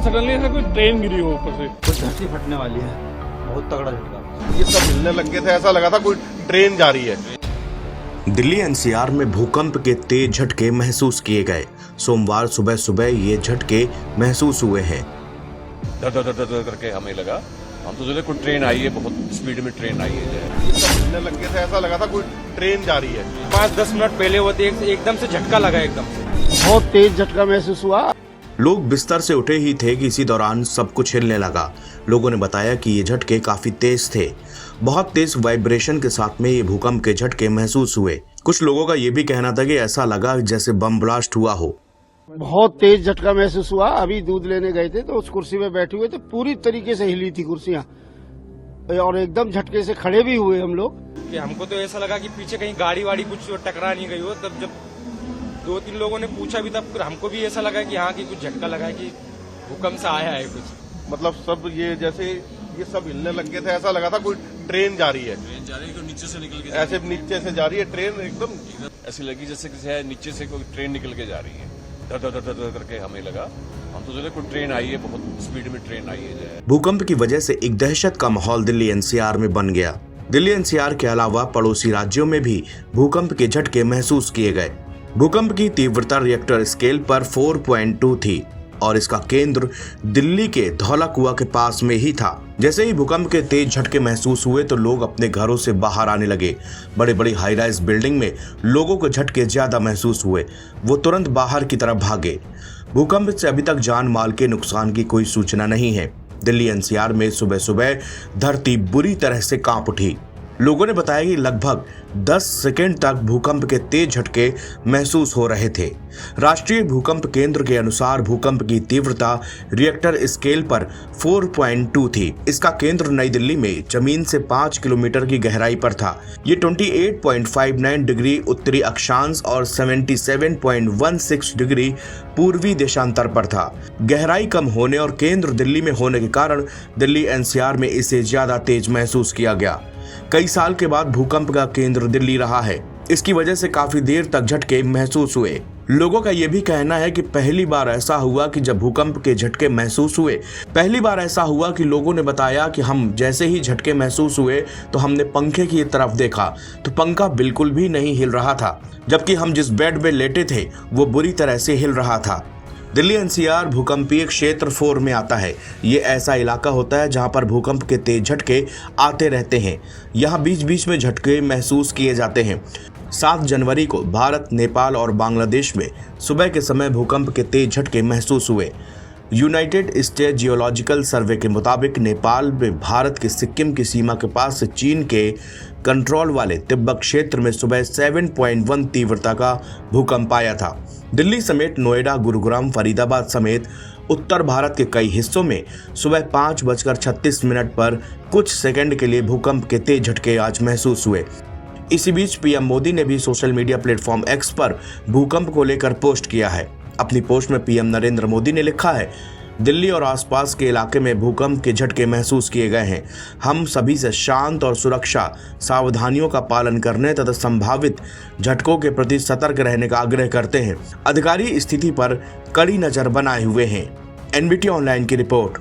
Suddenly ऐसा कोई train गिरी हो ऊपर से, कुछ धरती फटने वाली है, बहुत तगड़ा झटका। ये सब हिलने लग गए थे, ऐसा लगा था कोई ट्रेन जा रही है। दिल्ली एनसीआर में भूकंप के तेज झटके महसूस किए गए। सोमवार सुबह सुबह ये झटके महसूस हुए हैं। धर धर धर धर करके हमें लगा, हम तो सोचे कोई ट्रेन आई है, बहुत स्पीड में ट्रेन आई है। ये सब हिलने लग गए थे, ऐसा लगा था कोई ट्रेन जा रही है। 5-10 मिनट पहले वो एकदम से झटका लगा, एकदम से बहुत तेज झटका महसूस हुआ। लोग बिस्तर से उठे ही थे कि इसी दौरान सब कुछ हिलने लगा। लोगों ने बताया कि ये झटके काफी तेज थे। बहुत तेज वाइब्रेशन के साथ में ये भूकंप के झटके महसूस हुए। कुछ लोगों का ये भी कहना था कि ऐसा लगा जैसे बम ब्लास्ट हुआ हो। बहुत तेज झटका महसूस हुआ। अभी दूध लेने गए थे तो उस कुर्सी में बैठे हुए तो पूरी तरीके से हिली थी कुर्सियां, और एकदम झटके से खड़े भी हुए हम लोग। कि हमको तो ऐसा लगा कि पीछे कहीं गाड़ी वाड़ी कुछ टकरा नहीं गई हो। तब जब 2-3 लोगों ने पूछा भी, तब फिर हमको भी ऐसा लगा कि हाँ कि कुछ झटका लगा है, कि भूकंप से आया है कुछ। मतलब सब ये जैसे ये सब हिलने लग गए थे, ऐसा लगा था कोई ट्रेन जा रही है। ट्रेन जा रही है, नीचे से निकल के ऐसे नीचे से जा रही है ट्रेन, एकदम ऐसी लगी जैसे किसी नीचे से कोई ट्रेन निकल के जा रही है। धर धर धर धर करके हमें लगा, हम तो सोचे कोई ट्रेन आई है, बहुत स्पीड में ट्रेन आई है। भूकंप की वजह से एक दहशत का माहौल दिल्ली एनसीआर में बन गया। दिल्ली एनसीआर के अलावा पड़ोसी राज्यों में भी भूकंप के झटके महसूस किए गए। भूकंप की तीव्रता रिएक्टर स्केल पर 4.2 थी और इसका केंद्र दिल्ली के धौला कुआं के पास में ही था। जैसे ही भूकंप के तेज झटके महसूस हुए तो लोग अपने घरों से बाहर आने लगे। बड़े बड़ी हाई राइज बिल्डिंग में लोगों को झटके ज्यादा महसूस हुए, वो तुरंत बाहर की तरफ भागे। भूकंप से अभी तक जान माल के नुकसान की कोई सूचना नहीं है। दिल्ली एनसीआर में सुबह सुबह धरती बुरी तरह से कांप उठी। लोगों ने बताया कि लगभग 10 सेकंड तक भूकंप के तेज झटके महसूस हो रहे थे। राष्ट्रीय भूकंप केंद्र के अनुसार भूकंप की तीव्रता रिएक्टर स्केल पर 4.2 थी। इसका केंद्र नई दिल्ली में जमीन से 5 किलोमीटर की गहराई पर था। ये 28.59 डिग्री उत्तरी अक्षांश और 77.16 डिग्री पूर्वी देशांतर पर था। गहराई कम होने और केंद्र दिल्ली में होने के कारण दिल्ली एनसीआर में इसे ज्यादा तेज महसूस किया गया। कई साल के बाद भूकंप का केंद्र दिल्ली रहा है, इसकी वजह से काफी देर तक झटके महसूस हुए। लोगों का यह भी कहना है कि पहली बार ऐसा हुआ कि जब भूकंप के झटके महसूस हुए, पहली बार ऐसा हुआ कि लोगों ने बताया कि हम जैसे ही झटके महसूस हुए तो हमने पंखे की तरफ देखा तो पंखा बिल्कुल भी नहीं हिल रहा था, जबकि हम जिस बेड में लेटे थे वो बुरी तरह से हिल रहा था। दिल्ली एनसीआर भूकंपीय क्षेत्र 4 में आता है। ये ऐसा इलाका होता है जहां पर भूकंप के तेज झटके आते रहते हैं। यहां बीच बीच में झटके महसूस किए जाते हैं। 7 जनवरी को भारत, नेपाल और बांग्लादेश में सुबह के समय भूकंप के तेज झटके महसूस हुए। यूनाइटेड स्टेट जियोलॉजिकल सर्वे के मुताबिक नेपाल में भारत के सिक्किम की सीमा के पास से चीन के कंट्रोल वाले तिब्बत क्षेत्र में सुबह 7.1 तीव्रता का भूकंप आया था। दिल्ली समेत नोएडा, गुरुग्राम, फरीदाबाद समेत उत्तर भारत के कई हिस्सों में सुबह 5:36 पर कुछ सेकंड के लिए भूकंप के तेज झटके आज महसूस हुए। इसी बीच पीएम मोदी ने भी सोशल मीडिया प्लेटफॉर्म एक्स पर भूकंप को लेकर पोस्ट किया है। अपनी पोस्ट में पीएम नरेंद्र मोदी ने लिखा है, दिल्ली और आसपास के इलाके में भूकंप के झटके महसूस किए गए हैं। हम सभी से शांत और सुरक्षा सावधानियों का पालन करने तथा संभावित झटकों के प्रति सतर्क रहने का आग्रह करते हैं। अधिकारी स्थिति पर कड़ी नजर बनाए हुए हैं। एनबीटी ऑनलाइन की रिपोर्ट।